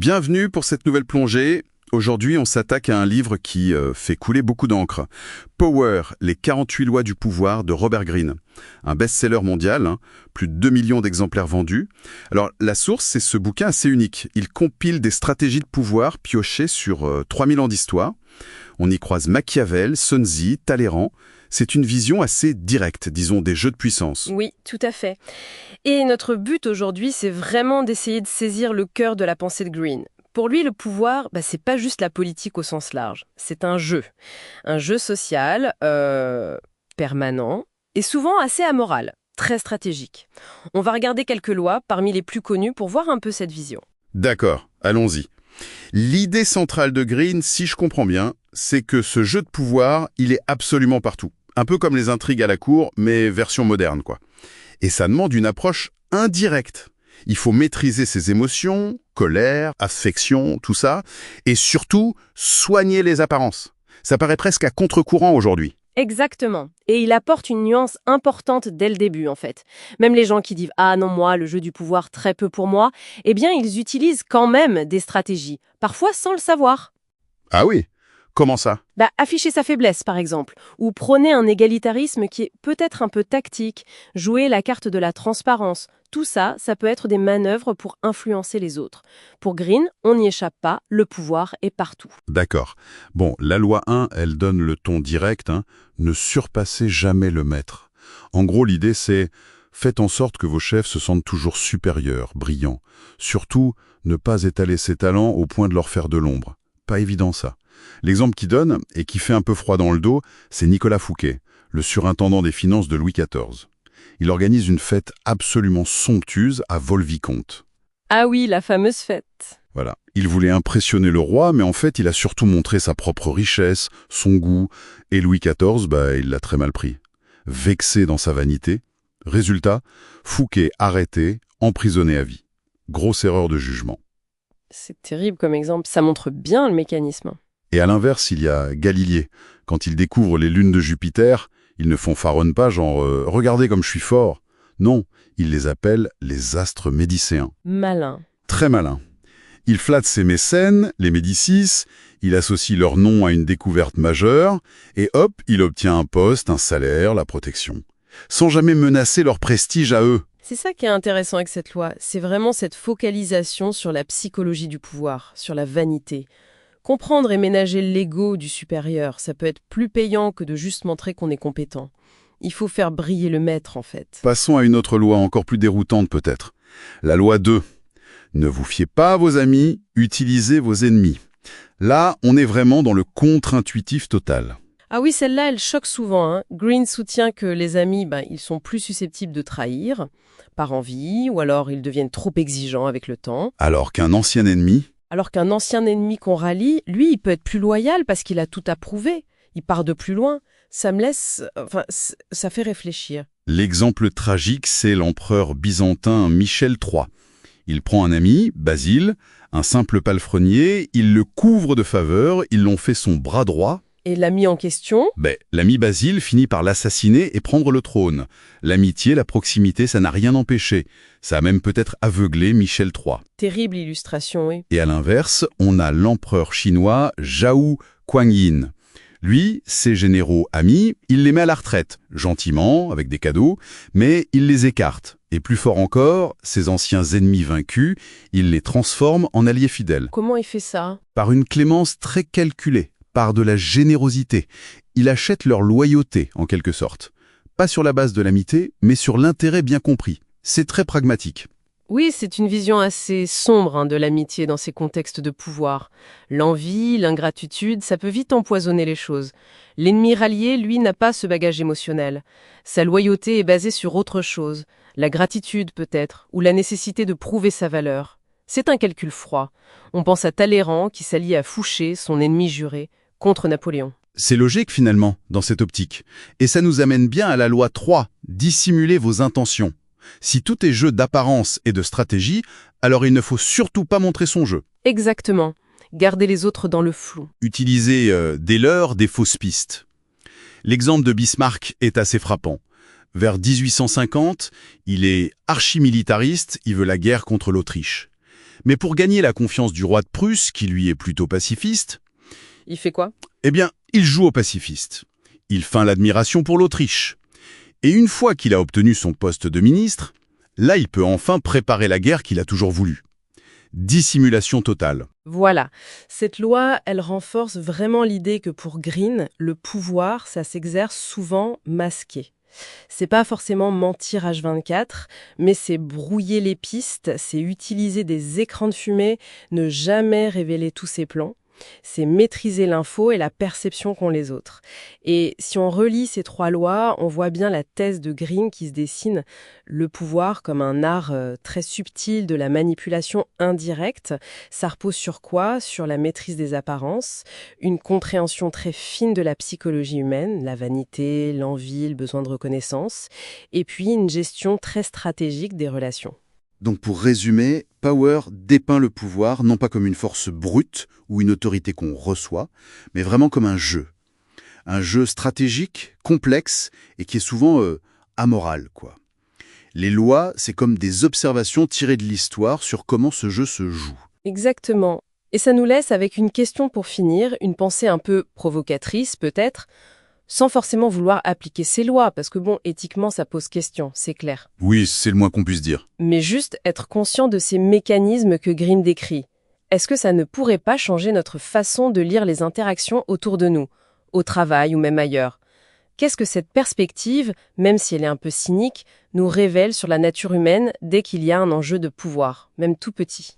Bienvenue pour cette nouvelle plongée. Aujourd'hui, on s'attaque à un livre qui fait couler beaucoup d'encre. Power, les 48 lois du pouvoir de Robert Greene. Un best-seller mondial, plus de 2 millions d'exemplaires vendus. Alors, la source, c'est ce bouquin assez unique. Il compile des stratégies de pouvoir piochées sur 3000 ans d'histoire. On y croise Machiavel, Sun Tzu, Talleyrand. C'est une vision assez directe, disons, des jeux de puissance. Oui, tout à fait. Et notre but aujourd'hui, c'est vraiment d'essayer de saisir le cœur de la pensée de Greene. Pour lui, le pouvoir, c'est pas juste la politique au sens large. C'est un jeu social, permanent, et souvent assez amoral, très stratégique. On va regarder quelques lois parmi les plus connues pour voir un peu cette vision. D'accord, allons-y. L'idée centrale de Greene, si je comprends bien, c'est que ce jeu de pouvoir, il est absolument partout. Un peu comme les intrigues à la cour, mais version moderne, quoi. Et ça demande une approche indirecte. Il faut maîtriser ses émotions, colère, affection, tout ça, et surtout soigner les apparences. Ça paraît presque à contre-courant aujourd'hui. Exactement. Et il apporte une nuance importante dès le début, en fait. Même les gens qui disent « Ah non, moi, le jeu du pouvoir, très peu pour moi », eh bien, ils utilisent quand même des stratégies, parfois sans le savoir. Ah oui? Comment ça? Afficher sa faiblesse, par exemple, ou prôner un égalitarisme qui est peut-être un peu tactique, jouer la carte de la transparence. Tout ça, ça peut être des manœuvres pour influencer les autres. Pour Greene, on n'y échappe pas, le pouvoir est partout. D'accord. Bon, la loi 1, elle donne le ton direct, ne surpassez jamais le maître. En gros, l'idée c'est, faites en sorte que vos chefs se sentent toujours supérieurs, brillants. Surtout, ne pas étaler ses talents au point de leur faire de l'ombre. Pas évident ça. L'exemple qu'il donne, et qui fait un peu froid dans le dos, c'est Nicolas Fouquet, le surintendant des finances de Louis XIV. Il organise une fête absolument somptueuse à Vaux-le-Vicomte. Ah oui, la fameuse fête. Voilà. Il voulait impressionner le roi, mais en fait, il a surtout montré sa propre richesse, son goût, et Louis XIV, il l'a très mal pris. Vexé dans sa vanité. Résultat, Fouquet arrêté, emprisonné à vie. Grosse erreur de jugement. C'est terrible comme exemple, ça montre bien le mécanisme. Et à l'inverse, il y a Galilée. Quand il découvre les lunes de Jupiter, il ne fanfaronne pas genre « Regardez comme je suis fort ». Non, il les appelle les astres médicéens. Malin. Très malin. Il flatte ses mécènes, les Médicis, il associe leur nom à une découverte majeure, et hop, il obtient un poste, un salaire, la protection. Sans jamais menacer leur prestige à eux. C'est ça qui est intéressant avec cette loi, c'est vraiment cette focalisation sur la psychologie du pouvoir, sur la vanité. Comprendre et ménager l'ego du supérieur, ça peut être plus payant que de juste montrer qu'on est compétent. Il faut faire briller le maître, en fait. Passons à une autre loi encore plus déroutante peut-être. La loi 2. Ne vous fiez pas à vos amis, utilisez vos ennemis. Là, on est vraiment dans le contre-intuitif total. Ah oui, celle-là, elle choque souvent. Greene soutient que les amis, ils sont plus susceptibles de trahir, par envie, ou alors ils deviennent trop exigeants avec le temps. Alors qu'un ancien ennemi... Alors qu'un ancien ennemi qu'on rallie, lui, il peut être plus loyal parce qu'il a tout approuvé. Il part de plus loin. Ça me laisse... ça fait réfléchir. L'exemple tragique, c'est l'empereur byzantin Michel III. Il prend un ami, Basile, un simple palefrenier, il le couvre de faveurs, ils l'ont fait son bras droit. Et l'ami en question? L'ami Basile finit par l'assassiner et prendre le trône. L'amitié, la proximité, ça n'a rien empêché. Ça a même peut-être aveuglé Michel III. Terrible illustration, oui. Et à l'inverse, on a l'empereur chinois Zhao Guanyin. Lui, ses généraux amis, il les met à la retraite, gentiment, avec des cadeaux, mais il les écarte. Et plus fort encore, ses anciens ennemis vaincus, il les transforme en alliés fidèles. Comment il fait ça? Par une clémence très calculée, par de la générosité. Il achète leur loyauté, en quelque sorte. Pas sur la base de l'amitié, mais sur l'intérêt bien compris. C'est très pragmatique. Oui, c'est une vision assez sombre de l'amitié dans ces contextes de pouvoir. L'envie, l'ingratitude, ça peut vite empoisonner les choses. L'ennemi rallié, lui, n'a pas ce bagage émotionnel. Sa loyauté est basée sur autre chose. La gratitude, peut-être, ou la nécessité de prouver sa valeur. C'est un calcul froid. On pense à Talleyrand qui s'allie à Fouché, son ennemi juré, contre Napoléon. C'est logique finalement, dans cette optique. Et ça nous amène bien à la loi 3, dissimuler vos intentions. Si tout est jeu d'apparence et de stratégie, alors il ne faut surtout pas montrer son jeu. Exactement. Garder les autres dans le flou. Utiliser des leurres, des fausses pistes. L'exemple de Bismarck est assez frappant. Vers 1850, il est archi-militariste, il veut la guerre contre l'Autriche. Mais pour gagner la confiance du roi de Prusse, qui lui est plutôt pacifiste, Il fait quoi? eh bien, il joue au pacifiste. Il feint l'admiration pour l'Autriche. Et une fois qu'il a obtenu son poste de ministre, là, il peut enfin préparer la guerre qu'il a toujours voulu. Dissimulation totale. Voilà. Cette loi, elle renforce vraiment l'idée que pour Green, le pouvoir, ça s'exerce souvent masqué. C'est pas forcément mentir H24, mais c'est brouiller les pistes, c'est utiliser des écrans de fumée, ne jamais révéler tous ses plans. C'est maîtriser l'info et la perception qu'ont les autres. Et si on relit ces trois lois, on voit bien la thèse de Green qui se dessine, le pouvoir comme un art très subtil de la manipulation indirecte. Ça repose sur quoi? Sur la maîtrise des apparences, une compréhension très fine de la psychologie humaine, la vanité, l'envie, le besoin de reconnaissance, et puis une gestion très stratégique des relations. Donc pour résumer, Power dépeint le pouvoir non pas comme une force brute ou une autorité qu'on reçoit, mais vraiment comme un jeu. Un jeu stratégique, complexe et qui est souvent amoral, quoi. Les lois, c'est comme des observations tirées de l'histoire sur comment ce jeu se joue. Exactement. Et ça nous laisse avec une question pour finir, une pensée un peu provocatrice peut-être, sans forcément vouloir appliquer ces lois, parce que bon, éthiquement, ça pose question, c'est clair. Oui, c'est le moins qu'on puisse dire. Mais juste être conscient de ces mécanismes que Green décrit. Est-ce que ça ne pourrait pas changer notre façon de lire les interactions autour de nous, au travail ou même ailleurs? Qu'est-ce que cette perspective, même si elle est un peu cynique, nous révèle sur la nature humaine dès qu'il y a un enjeu de pouvoir, même tout petit?